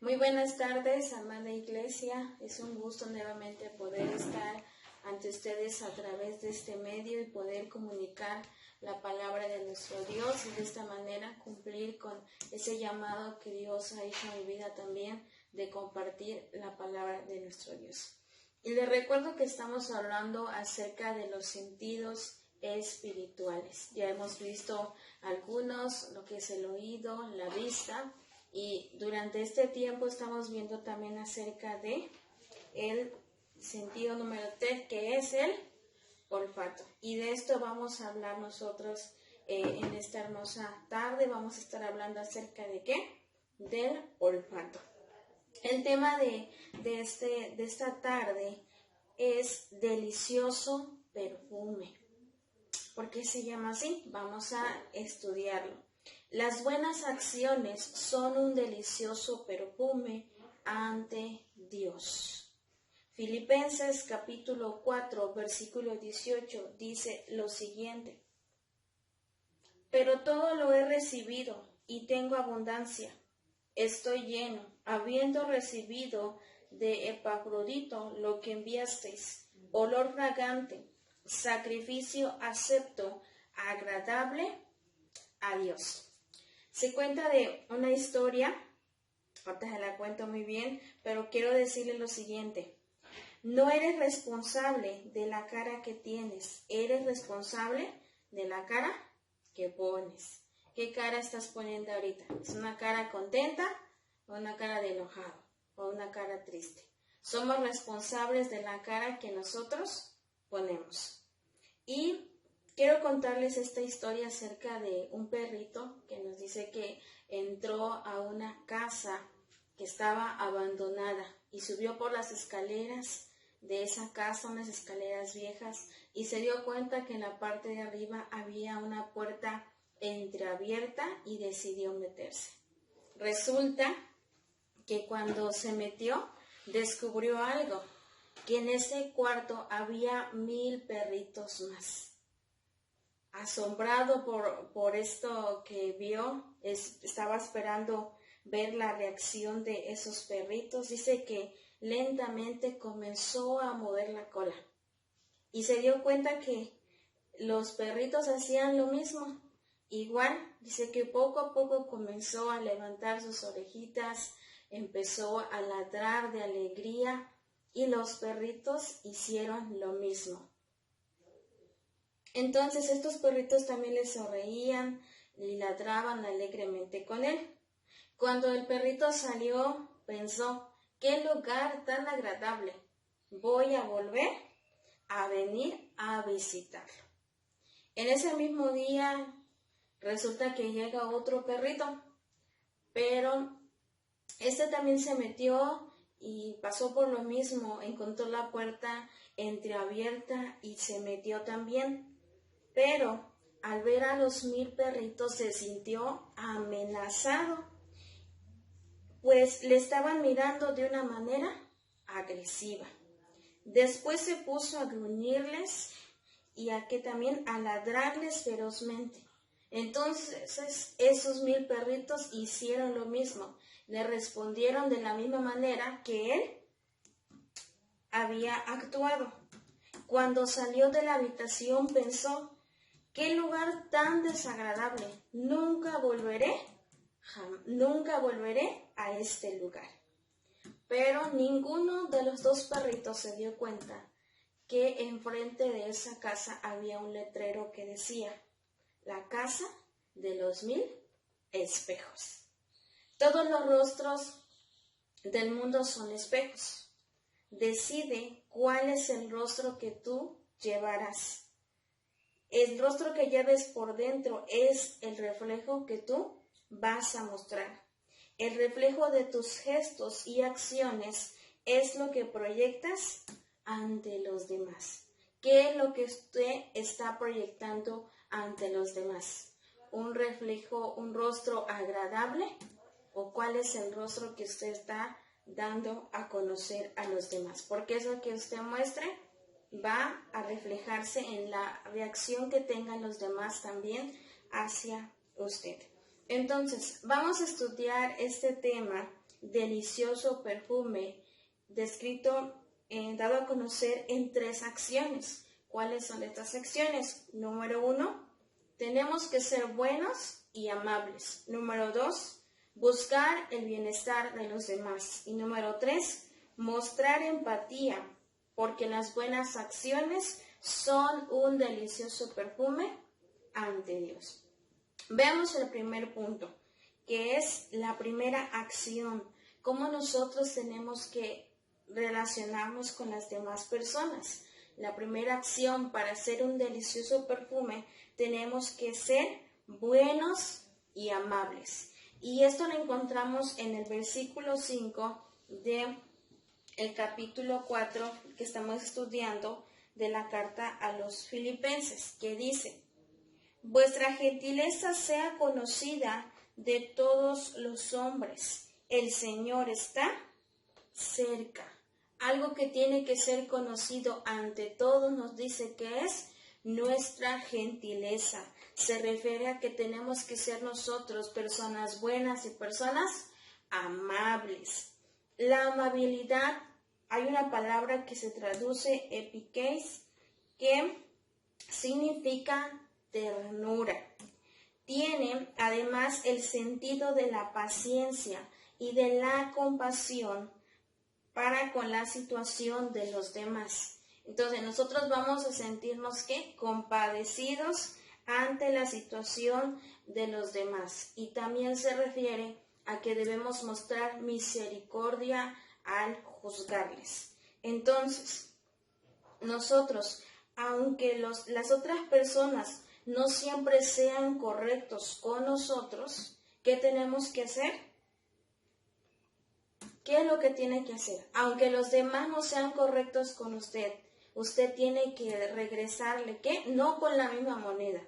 Muy buenas tardes, amada iglesia. Es un gusto nuevamente poder estar ante ustedes a través de este medio y poder comunicar la palabra de nuestro Dios y de esta manera cumplir con ese llamado que Dios ha hecho en mi vida también de compartir la palabra de nuestro Dios. Y les recuerdo que estamos hablando acerca de los sentidos espirituales. Ya hemos visto algunos, lo que es el oído, la vista. Y durante este tiempo estamos viendo también acerca de el sentido número 3, que es el olfato. Y de esto vamos a hablar nosotros en esta hermosa tarde. Vamos a estar hablando acerca de ¿qué? Del olfato. El tema de esta tarde es delicioso perfume. ¿Por qué se llama así? Vamos a estudiarlo. Las buenas acciones son un delicioso perfume ante Dios. Filipenses capítulo 4, versículo 18 dice lo siguiente: pero todo lo he recibido y tengo abundancia. Estoy lleno, habiendo recibido de Epafrodito lo que enviasteis, olor fragante, sacrificio acepto, agradable a Dios. Se cuenta de una historia, ahorita se la cuento muy bien, pero quiero decirle lo siguiente: no eres responsable de la cara que tienes, eres responsable de la cara que pones. ¿Qué cara estás poniendo ahorita? ¿Es una cara contenta o una cara de enojado o una cara triste? Somos responsables de la cara que nosotros ponemos. Y quiero contarles esta historia acerca de un perrito que nos dice que entró a una casa que estaba abandonada y subió por las escaleras de esa casa, unas escaleras viejas, y se dio cuenta que en la parte de arriba había una puerta entreabierta y decidió meterse. Resulta que cuando se metió descubrió algo, que en ese cuarto había 1000 perritos más. Asombrado por esto que vio, estaba esperando ver la reacción de esos perritos. Dice que lentamente comenzó a mover la cola y se dio cuenta que los perritos hacían lo mismo. Igual, dice que poco a poco comenzó a levantar sus orejitas, empezó a ladrar de alegría y los perritos hicieron lo mismo. Entonces estos perritos también le sonreían y ladraban alegremente con él. Cuando el perrito salió, pensó: ¡qué lugar tan agradable! Voy a volver a venir a visitarlo. En ese mismo día resulta que llega otro perrito, pero este también se metió y pasó por lo mismo, encontró la puerta entreabierta y se metió también. Pero al ver a los 1000 perritos se sintió amenazado, pues le estaban mirando de una manera agresiva. Después se puso a gruñirles y también a ladrarles ferozmente. Entonces esos 1000 perritos hicieron lo mismo, le respondieron de la misma manera que él había actuado. Cuando salió de la habitación pensó: ¡qué lugar tan desagradable! Nunca volveré a este lugar. Pero ninguno de los dos perritos se dio cuenta que enfrente de esa casa había un letrero que decía: la casa de los 1000 espejos. Todos los rostros del mundo son espejos. Decide cuál es el rostro que tú llevarás. El rostro que lleves por dentro es el reflejo que tú vas a mostrar. El reflejo de tus gestos y acciones es lo que proyectas ante los demás. ¿Qué es lo que usted está proyectando ante los demás? ¿Un reflejo, un rostro agradable? ¿O cuál es el rostro que usted está dando a conocer a los demás? Porque eso que usted muestre va a reflejarse en la reacción que tengan los demás también hacia usted. Entonces, vamos a estudiar este tema delicioso perfume descrito, dado a conocer en 3 acciones. ¿Cuáles son estas acciones? Número 1, tenemos que ser buenos y amables. Número 2, buscar el bienestar de los demás. Y número 3, mostrar empatía, porque las buenas acciones son un delicioso perfume ante Dios. Veamos el primer punto, que es la primera acción, cómo nosotros tenemos que relacionarnos con las demás personas. La primera acción para hacer un delicioso perfume, tenemos que ser buenos y amables. Y esto lo encontramos en el versículo 5 del capítulo 4 que estamos estudiando de la carta a los Filipenses, que dice: vuestra gentileza sea conocida de todos los hombres. El Señor está cerca. Algo que tiene que ser conocido ante todos nos dice que es nuestra gentileza. Se refiere a que tenemos que ser nosotros personas buenas y personas amables. La amabilidad, hay una palabra que se traduce epikeis, que significa ternura. Tiene además el sentido de la paciencia y de la compasión para con la situación de los demás. Entonces nosotros vamos a sentirnos ¿qué? Compadecidos ante la situación de los demás. Y también se refiere a que debemos mostrar misericordia al juzgarles. Entonces, nosotros, aunque las otras personas no siempre sean correctos con nosotros, ¿qué tenemos que hacer? ¿Qué es lo que tiene que hacer? Aunque los demás no sean correctos con usted, usted tiene que regresarle, ¿qué? No con la misma moneda.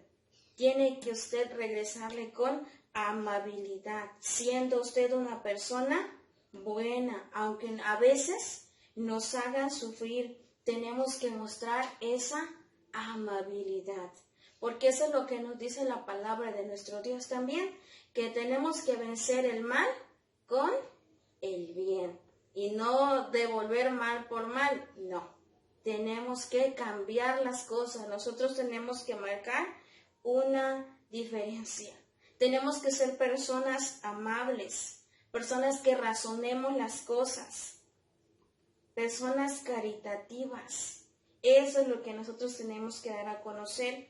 Tiene que usted regresarle con amabilidad, siendo usted una persona buena, aunque a veces nos hagan sufrir, tenemos que mostrar esa amabilidad, porque eso es lo que nos dice la palabra de nuestro Dios también, que tenemos que vencer el mal con el bien y no devolver mal por mal, no. Tenemos que cambiar las cosas, nosotros tenemos que marcar una diferencia. Tenemos que ser personas amables, personas que razonemos las cosas, personas caritativas. Eso es lo que nosotros tenemos que dar a conocer.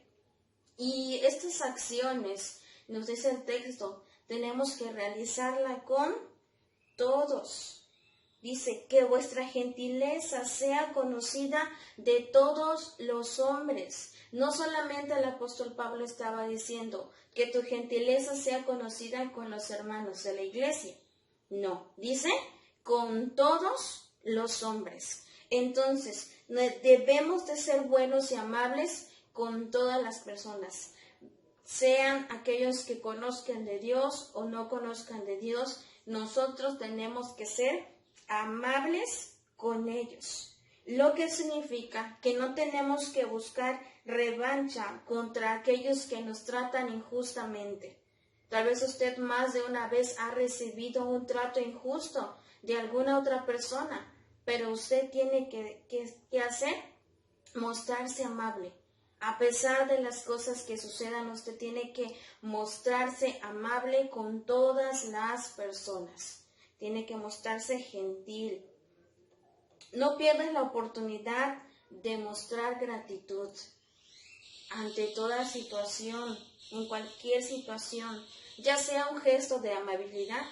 Y estas acciones, nos dice el texto, tenemos que realizarla con todos. Dice que vuestra gentileza sea conocida de todos los hombres. No solamente el apóstol Pablo estaba diciendo que tu gentileza sea conocida con los hermanos de la iglesia. No, dice con todos los hombres. Entonces, debemos de ser buenos y amables con todas las personas, sean aquellos que conozcan de Dios o no conozcan de Dios. Nosotros tenemos que ser amables con ellos, lo que significa que no tenemos que buscar revancha contra aquellos que nos tratan injustamente. Tal vez usted más de una vez ha recibido un trato injusto de alguna otra persona, pero usted tiene que hacer, mostrarse amable. A pesar de las cosas que sucedan, usted tiene que mostrarse amable con todas las personas. Tiene que mostrarse gentil. No pierdas la oportunidad de mostrar gratitud ante toda situación, en cualquier situación, ya sea un gesto de amabilidad.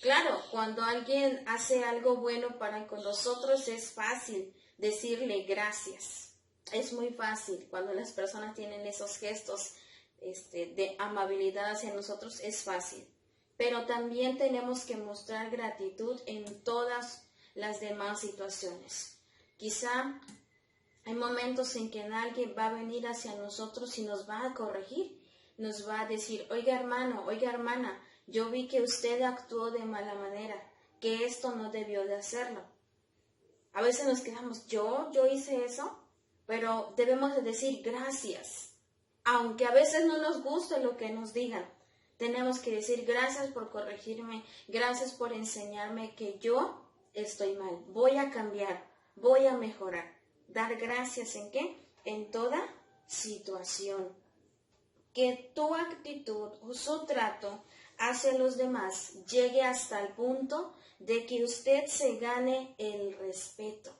Claro, cuando alguien hace algo bueno para con nosotros es fácil decirle gracias. Es muy fácil cuando las personas tienen esos gestos de amabilidad hacia nosotros, es fácil. Pero también tenemos que mostrar gratitud en todas las demás situaciones. Quizá hay momentos en que alguien va a venir hacia nosotros y nos va a corregir, nos va a decir, oiga hermano, oiga hermana, yo vi que usted actuó de mala manera, que esto no debió de hacerlo. A veces nos quedamos, yo hice eso, pero debemos de decir gracias, aunque a veces no nos guste lo que nos digan. Tenemos que decir gracias por corregirme, gracias por enseñarme que yo estoy mal, voy a cambiar, voy a mejorar. Dar gracias ¿en qué? En toda situación. Que tu actitud o su trato hacia los demás llegue hasta el punto de que usted se gane el respeto.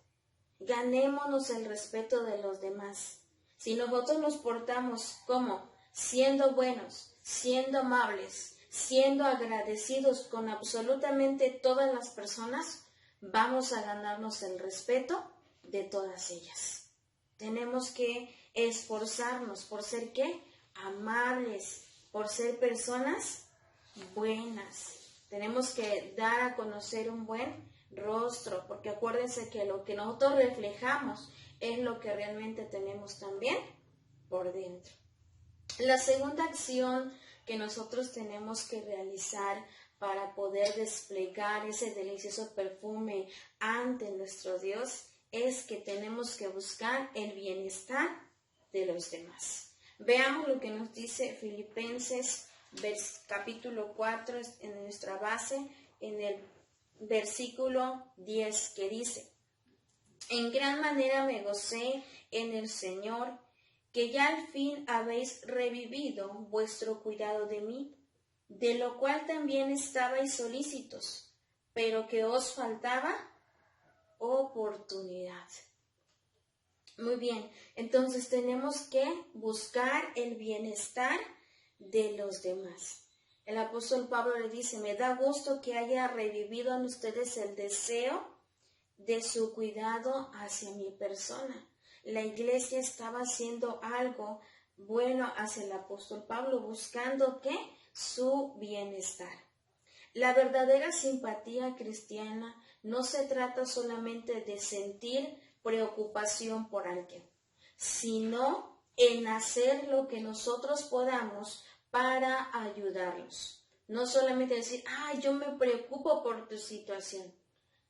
Ganémonos el respeto de los demás. Si nosotros nos portamos como siendo buenos, siendo amables, siendo agradecidos con absolutamente todas las personas, vamos a ganarnos el respeto de todas ellas. Tenemos que esforzarnos por ser ¿qué? Amables, por ser personas buenas. Tenemos que dar a conocer un buen rostro, porque acuérdense que lo que nosotros reflejamos es lo que realmente tenemos también por dentro. La segunda acción que nosotros tenemos que realizar para poder desplegar ese delicioso perfume ante nuestro Dios es que tenemos que buscar el bienestar de los demás. Veamos lo que nos dice Filipenses capítulo 4 en nuestra base, en el versículo 10, que dice: en gran manera me gocé en el Señor, que ya al fin habéis revivido vuestro cuidado de mí, de lo cual también estabais solícitos, pero que os faltaba oportunidad. Muy bien, entonces tenemos que buscar el bienestar de los demás. El apóstol Pablo le dice: me da gusto que haya revivido en ustedes el deseo de su cuidado hacia mi persona. La iglesia estaba haciendo algo bueno hacia el apóstol Pablo, buscando ¿qué? Su bienestar. La verdadera simpatía cristiana no se trata solamente de sentir preocupación por alguien, sino en hacer lo que nosotros podamos para ayudarlos. No solamente decir, yo me preocupo por tu situación.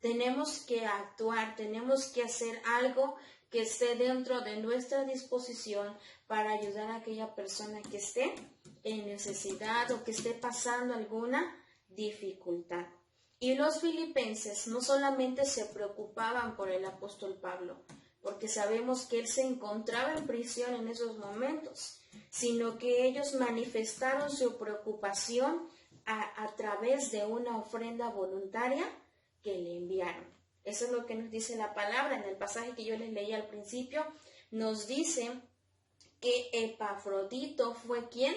Tenemos que actuar, tenemos que hacer algo que esté dentro de nuestra disposición para ayudar a aquella persona que esté en necesidad o que esté pasando alguna dificultad. Y los filipenses no solamente se preocupaban por el apóstol Pablo, porque sabemos que él se encontraba en prisión en esos momentos, sino que ellos manifestaron su preocupación a través de una ofrenda voluntaria que le enviaron. Eso es lo que nos dice la palabra. En el pasaje que yo les leí al principio, nos dice que Epafrodito fue quien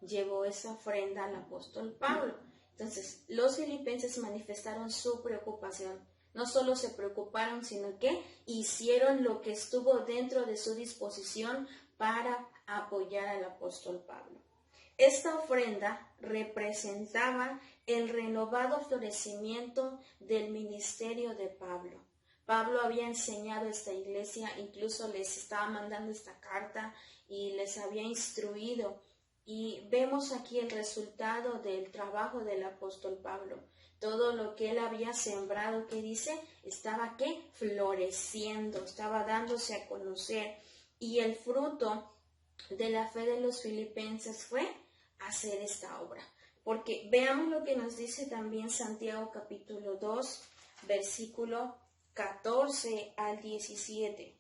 llevó esa ofrenda al apóstol Pablo. Entonces, los filipenses manifestaron su preocupación. No solo se preocuparon, sino que hicieron lo que estuvo dentro de su disposición para apoyar al apóstol Pablo. Esta ofrenda representaba el renovado florecimiento del ministerio de Pablo. Pablo había enseñado a esta iglesia, incluso les estaba mandando esta carta y les había instruido. Y vemos aquí el resultado del trabajo del apóstol Pablo. Todo lo que él había sembrado, ¿qué dice? Estaba ¿qué? Floreciendo, estaba dándose a conocer. Y el fruto de la fe de los filipenses fue hacer esta obra. Porque veamos lo que nos dice también Santiago capítulo 2, versículo 14 al 17.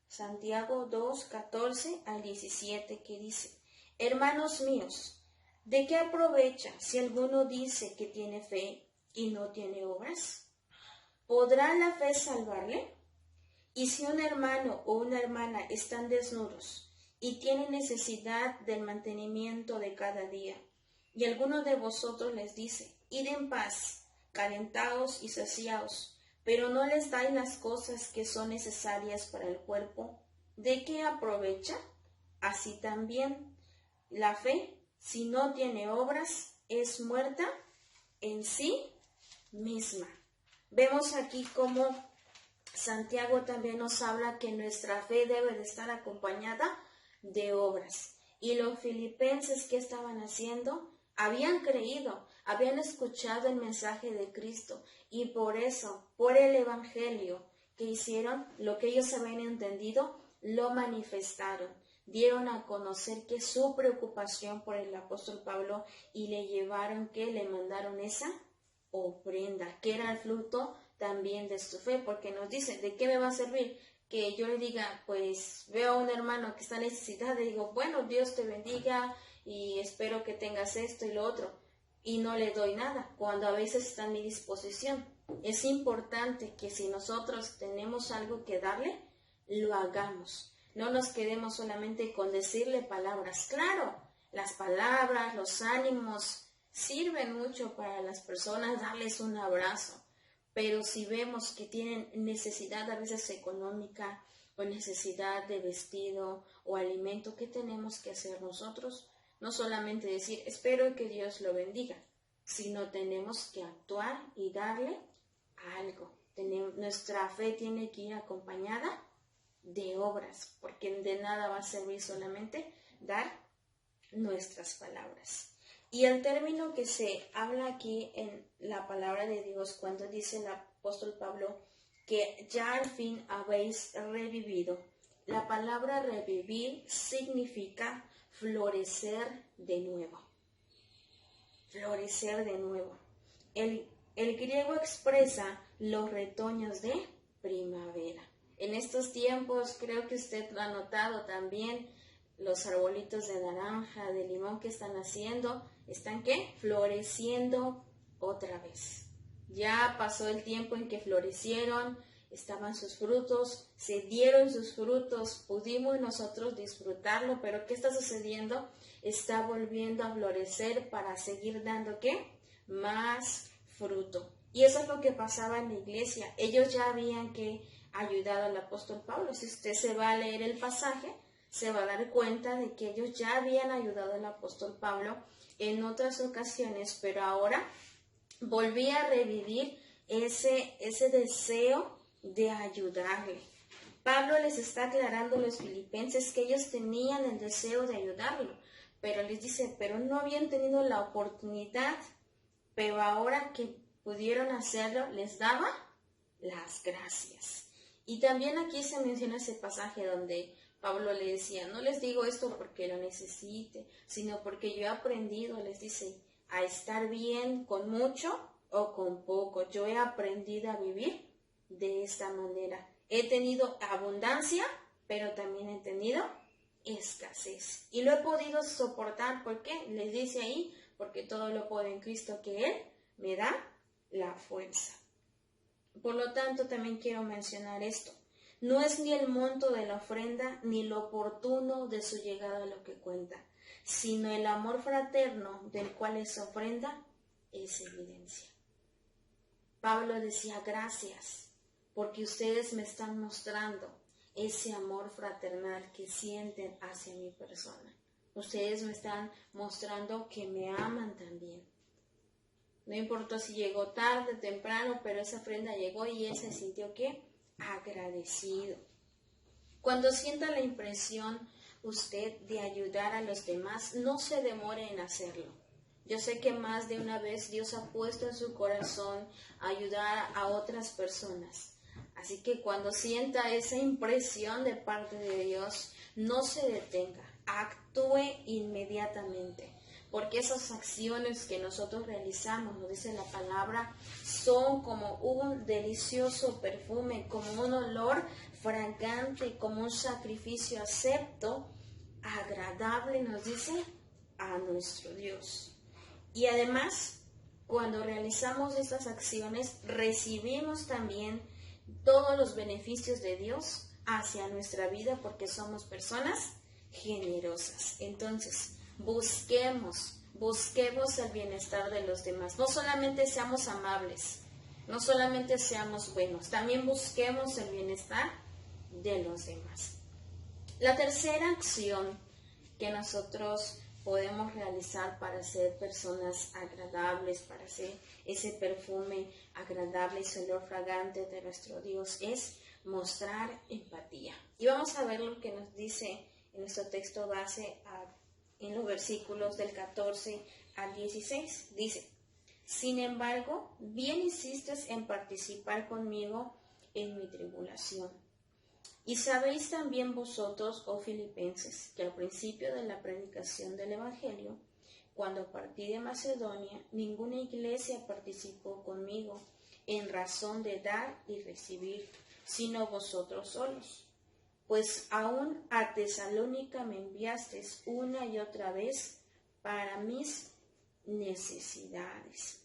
Santiago 2, 14 al 17, que dice: hermanos míos, ¿de qué aprovecha si alguno dice que tiene fe y no tiene obras? ¿Podrá la fe salvarle? Y si un hermano o una hermana están desnudos y tienen necesidad del mantenimiento de cada día, y alguno de vosotros les dice: id en paz, calentaos y saciaos, pero no les dais las cosas que son necesarias para el cuerpo, ¿de qué aprovecha? Así también la fe, si no tiene obras, es muerta en sí misma. Vemos aquí cómo Santiago también nos habla que nuestra fe debe de estar acompañada de obras. Y los filipenses, ¿qué estaban haciendo? Habían creído, habían escuchado el mensaje de Cristo, y por eso, por el evangelio que hicieron, lo que ellos habían entendido, lo manifestaron. dieron a conocer que su preocupación por el apóstol Pablo y le llevaron que le mandaron esa ofrenda, que era el fruto también de su fe, porque nos dice, ¿de qué me va a servir? Que yo le diga, pues veo a un hermano que está necesitado y digo, bueno, Dios te bendiga y espero que tengas esto y lo otro, y no le doy nada, cuando a veces está en mi disposición. Es importante que si nosotros tenemos algo que darle, lo hagamos. No nos quedemos solamente con decirle palabras. Claro, las palabras, los ánimos sirven mucho para las personas, darles un abrazo. Pero si vemos que tienen necesidad a veces económica o necesidad de vestido o alimento, ¿qué tenemos que hacer nosotros? No solamente decir, espero que Dios lo bendiga, sino tenemos que actuar y darle algo. Nuestra fe tiene que ir acompañada de obras, porque de nada va a servir solamente dar nuestras palabras. Y el término que se habla aquí en la palabra de Dios cuando dice el apóstol Pablo que ya al fin habéis revivido. La palabra revivir significa florecer de nuevo. Florecer de nuevo. El griego expresa los retoños de primavera. En estos tiempos, creo que usted lo ha notado también, los arbolitos de naranja, de limón que están haciendo, ¿están qué? Floreciendo otra vez. Ya pasó el tiempo en que florecieron, estaban sus frutos, se dieron sus frutos, pudimos nosotros disfrutarlo, pero ¿qué está sucediendo? Está volviendo a florecer para seguir dando ¿qué? Más fruto. Y eso es lo que pasaba en la iglesia. Ellos ya habían ayudado al apóstol Pablo. Si usted se va a leer el pasaje, se va a dar cuenta de que ellos ya habían ayudado al apóstol Pablo en otras ocasiones, pero ahora volvía a revivir ese deseo de ayudarle. Pablo les está aclarando a los filipenses que ellos tenían el deseo de ayudarlo, pero les dice, pero no habían tenido la oportunidad, pero ahora que pudieron hacerlo, les daba las gracias. Y también aquí se menciona ese pasaje donde Pablo le decía, no les digo esto porque lo necesite, sino porque yo he aprendido, les dice, a estar bien con mucho o con poco. Yo he aprendido a vivir de esta manera. He tenido abundancia, pero también he tenido escasez. Y lo he podido soportar, ¿por qué? Les dice ahí, porque todo lo puedo en Cristo que Él me da la fuerza. Por lo tanto, también quiero mencionar esto. No es ni el monto de la ofrenda ni lo oportuno de su llegada lo que cuenta, sino el amor fraterno del cual esa ofrenda es evidencia. Pablo decía, gracias, porque ustedes me están mostrando ese amor fraternal que sienten hacia mi persona. Ustedes me están mostrando que me aman también. No importa si llegó tarde, temprano, pero esa ofrenda llegó y él se sintió ¿qué? Agradecido. Cuando sienta la impresión usted de ayudar a los demás, no se demore en hacerlo. Yo sé que más de una vez Dios ha puesto en su corazón ayudar a otras personas. Así que cuando sienta esa impresión de parte de Dios, no se detenga, actúe inmediatamente. Porque esas acciones que nosotros realizamos, nos dice la palabra, son como un delicioso perfume, como un olor fragante, como un sacrificio acepto, agradable, nos dice, a nuestro Dios. Y además, cuando realizamos estas acciones, recibimos también todos los beneficios de Dios hacia nuestra vida, porque somos personas generosas. Entonces, busquemos el bienestar de los demás. No solamente seamos amables, no solamente seamos buenos, también busquemos el bienestar de los demás. La tercera acción que nosotros podemos realizar para ser personas agradables, para ser ese perfume agradable, ese olor fragante de nuestro Dios, es mostrar empatía. Y vamos a ver lo que nos dice en nuestro texto base en los versículos del 14 al 16. Dice, sin embargo, bien hiciste en participar conmigo en mi tribulación. Y sabéis también vosotros, oh filipenses, que al principio de la predicación del Evangelio, cuando partí de Macedonia, ninguna iglesia participó conmigo en razón de dar y recibir, sino vosotros solos. Pues aún a Tesalónica me enviasteis una y otra vez para mis necesidades.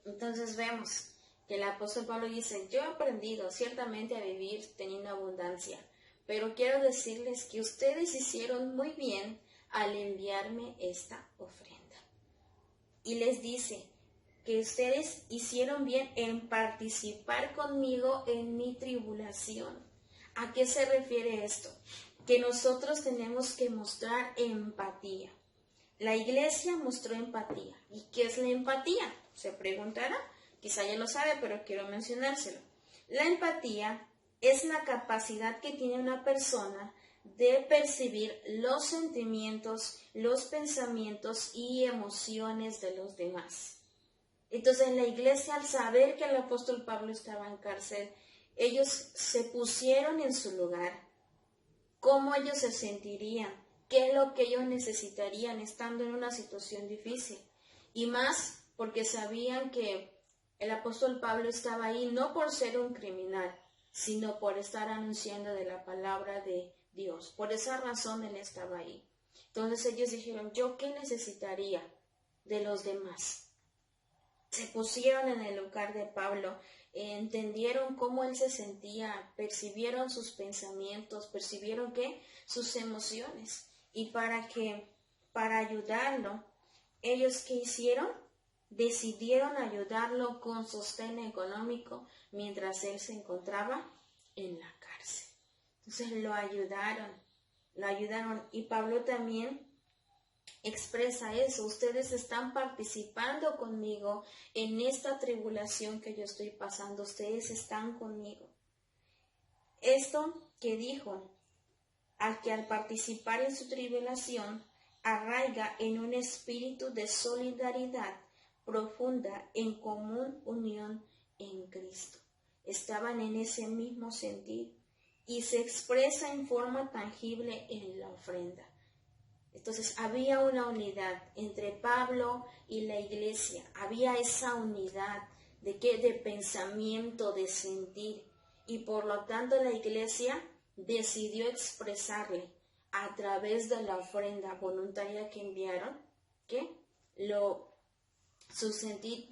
Entonces vemos que el apóstol Pablo dice, yo he aprendido ciertamente a vivir teniendo abundancia, pero quiero decirles que ustedes hicieron muy bien al enviarme esta ofrenda. Y les dice que ustedes hicieron bien en participar conmigo en mi tribulación. ¿A qué se refiere esto? Que nosotros tenemos que mostrar empatía. La iglesia mostró empatía. ¿Y qué es la empatía? Se preguntará. Quizá ya lo sabe, pero quiero mencionárselo. La empatía es la capacidad que tiene una persona de percibir los sentimientos, los pensamientos y emociones de los demás. Entonces, en la iglesia, al saber que el apóstol Pablo estaba en cárcel, ellos se pusieron en su lugar. ¿Cómo ellos se sentirían? ¿Qué es lo que ellos necesitarían estando en una situación difícil? Y más porque sabían que el apóstol Pablo estaba ahí no por ser un criminal, sino por estar anunciando de la palabra de Dios. Por esa razón él estaba ahí. Entonces ellos dijeron, ¿yo qué necesitaría de los demás? Se pusieron en el lugar de Pablo, entendieron cómo él se sentía, percibieron sus pensamientos, percibieron sus emociones. Y para ayudarlo, ellos ¿qué hicieron? Decidieron ayudarlo con sostén económico mientras él se encontraba en la cárcel. Entonces lo ayudaron. Y Pablo también expresa eso. Ustedes están participando conmigo en esta tribulación que yo estoy pasando. Ustedes están conmigo. Esto que dijo, al participar en su tribulación, arraiga en un espíritu de solidaridad profunda en común unión en Cristo. Estaban en ese mismo sentir y se expresa en forma tangible en la ofrenda. Entonces había una unidad entre Pablo y la iglesia, había esa unidad de pensamiento, de sentir, y por lo tanto la iglesia decidió expresarle a través de la ofrenda voluntaria que enviaron, su sentir,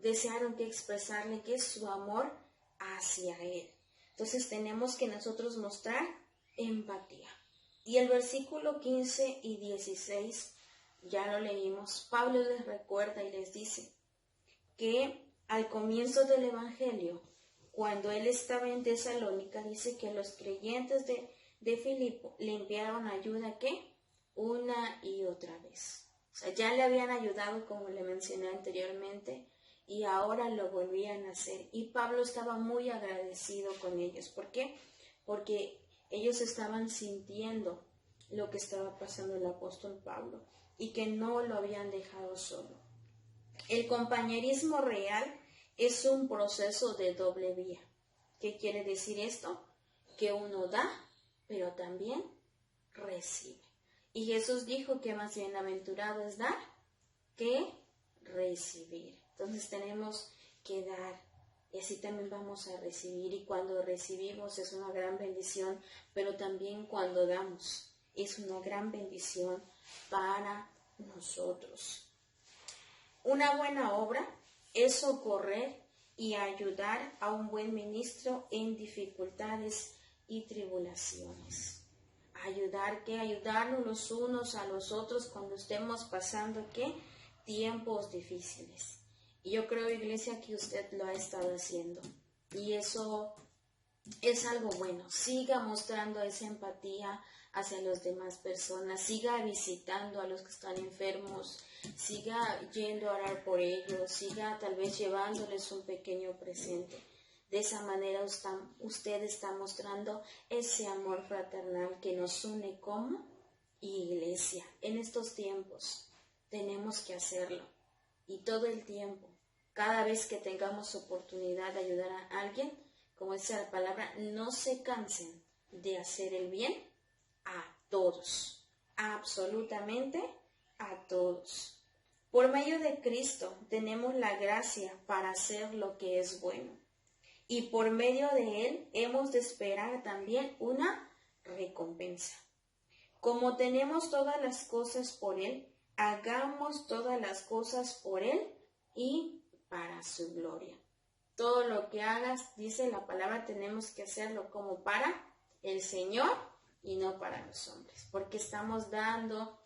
desearon que expresarle su amor hacia él. Entonces tenemos que nosotros mostrar empatía. Y el versículo 15 y 16, ya lo leímos, Pablo les recuerda y les dice que al comienzo del Evangelio, cuando él estaba en Tesalónica, dice que los creyentes de Filipo le enviaron ayuda, una y otra vez. O sea, ya le habían ayudado, como le mencioné anteriormente, y ahora lo volvían a hacer. Y Pablo estaba muy agradecido con ellos. ¿Por qué? Porque ellos estaban sintiendo lo que estaba pasando el apóstol Pablo y que no lo habían dejado solo. El compañerismo real es un proceso de doble vía. ¿Qué quiere decir esto? Que uno da, pero también recibe. Y Jesús dijo que más bienaventurado es dar que recibir. Entonces tenemos que dar y así también vamos a recibir. Y cuando recibimos es una gran bendición, pero también cuando damos es una gran bendición para nosotros. Una buena obra es socorrer y ayudar a un buen ministro en dificultades y tribulaciones. Ayudarnos los unos a los otros cuando estemos pasando tiempos difíciles. Y yo creo, iglesia, que usted lo ha estado haciendo. Y eso es algo bueno. Siga mostrando esa empatía hacia las demás personas. Siga visitando a los que están enfermos. Siga yendo a orar por ellos. Siga tal vez llevándoles un pequeño presente. De esa manera usted está mostrando ese amor fraternal que nos une como iglesia. En estos tiempos tenemos que hacerlo. Y todo el tiempo, cada vez que tengamos oportunidad de ayudar a alguien, como dice la palabra, no se cansen de hacer el bien a todos, absolutamente a todos. Por medio de Cristo tenemos la gracia para hacer lo que es bueno. Y por medio de Él hemos de esperar también una recompensa. Como tenemos todas las cosas por Él, hagamos todas las cosas por Él y para su gloria. Todo lo que hagas, dice la palabra, tenemos que hacerlo como para el Señor y no para los hombres, porque estamos dando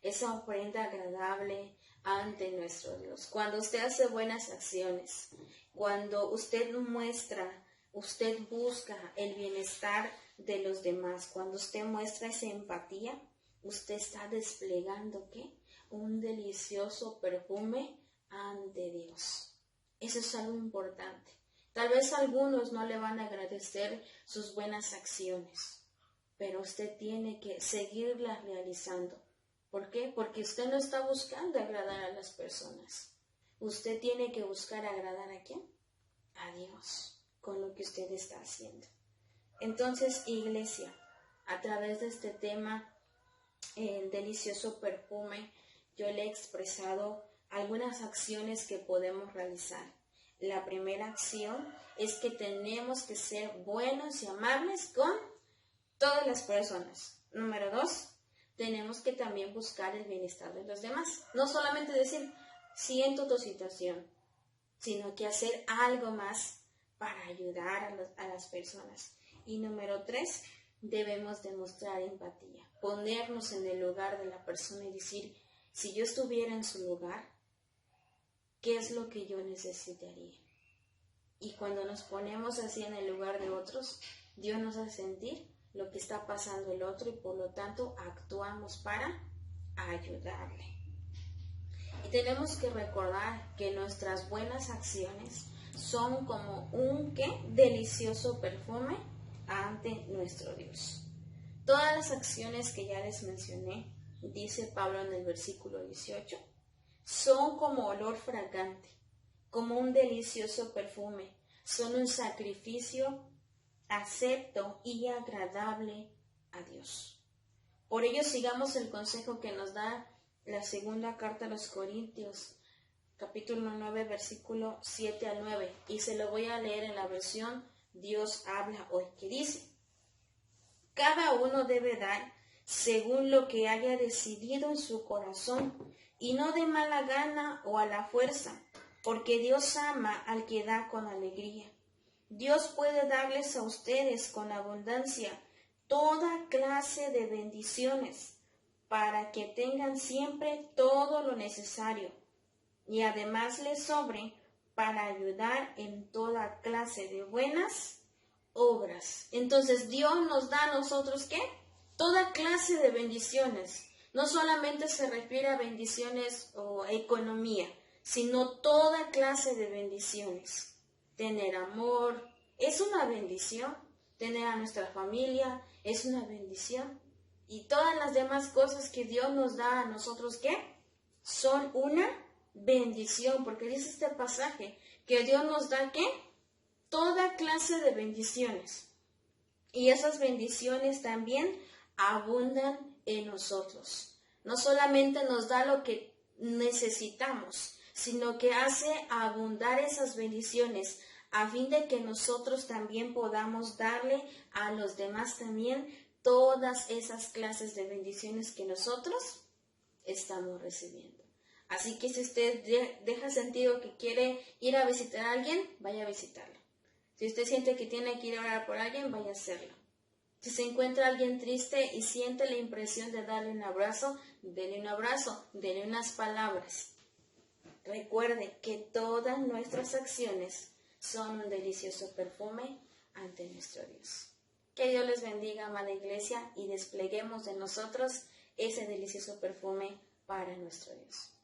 esa ofrenda agradable ante nuestro Dios. Cuando usted hace buenas acciones, cuando usted muestra, usted busca el bienestar de los demás, cuando usted muestra esa empatía, usted está desplegando ¿qué? Un delicioso perfume ante Dios. Eso es algo importante. Tal vez algunos no le van a agradecer sus buenas acciones, pero usted tiene que seguirlas realizando. ¿Por qué? Porque usted no está buscando agradar a las personas. Usted tiene que buscar agradar ¿a quién? A Dios, con lo que usted está haciendo. Entonces, iglesia, a través de este tema, el delicioso perfume, yo le he expresado algunas acciones que podemos realizar. La primera acción es que tenemos que ser buenos y amables con todas las personas. Número 2, tenemos que también buscar el bienestar de los demás. No solamente decir, siento tu situación, sino que hacer algo más para ayudar a las personas. Y número 3, debemos demostrar empatía, ponernos en el lugar de la persona y decir, si yo estuviera en su lugar, ¿qué es lo que yo necesitaría? Y cuando nos ponemos así en el lugar de otros, Dios nos hace sentir lo que está pasando el otro y por lo tanto actuamos para ayudarle. Y tenemos que recordar que nuestras buenas acciones son como un delicioso perfume ante nuestro Dios. Todas las acciones que ya les mencioné, dice Pablo en el versículo 18, son como olor fragante, como un delicioso perfume, son un sacrificio acepto y agradable a Dios. Por ello sigamos el consejo que nos da la segunda carta a los Corintios, capítulo 9, versículo 7 al 9, y se lo voy a leer en la versión Dios habla hoy, que dice, cada uno debe dar según lo que haya decidido en su corazón, y no de mala gana o a la fuerza, porque Dios ama al que da con alegría. Dios puede darles a ustedes con abundancia toda clase de bendiciones para que tengan siempre todo lo necesario y además les sobre para ayudar en toda clase de buenas obras. Entonces Dios nos da a nosotros ¿qué? Toda clase de bendiciones. No solamente se refiere a bendiciones o economía, sino toda clase de bendiciones. Tener amor es una bendición, tener a nuestra familia es una bendición y todas las demás cosas que Dios nos da a nosotros, ¿qué? Son una bendición, porque dice este pasaje que Dios nos da, ¿qué? Toda clase de bendiciones y esas bendiciones también abundan en nosotros. No solamente nos da lo que necesitamos, sino que hace abundar esas bendiciones a fin de que nosotros también podamos darle a los demás también todas esas clases de bendiciones que nosotros estamos recibiendo. Así que si usted deja sentido que quiere ir a visitar a alguien, vaya a visitarlo. Si usted siente que tiene que ir a orar por alguien, vaya a hacerlo. Si se encuentra alguien triste y siente la impresión de darle un abrazo, denle un abrazo, denle unas palabras. Recuerde que todas nuestras acciones son un delicioso perfume ante nuestro Dios. Que Dios les bendiga, amada iglesia, y despleguemos de nosotros ese delicioso perfume para nuestro Dios.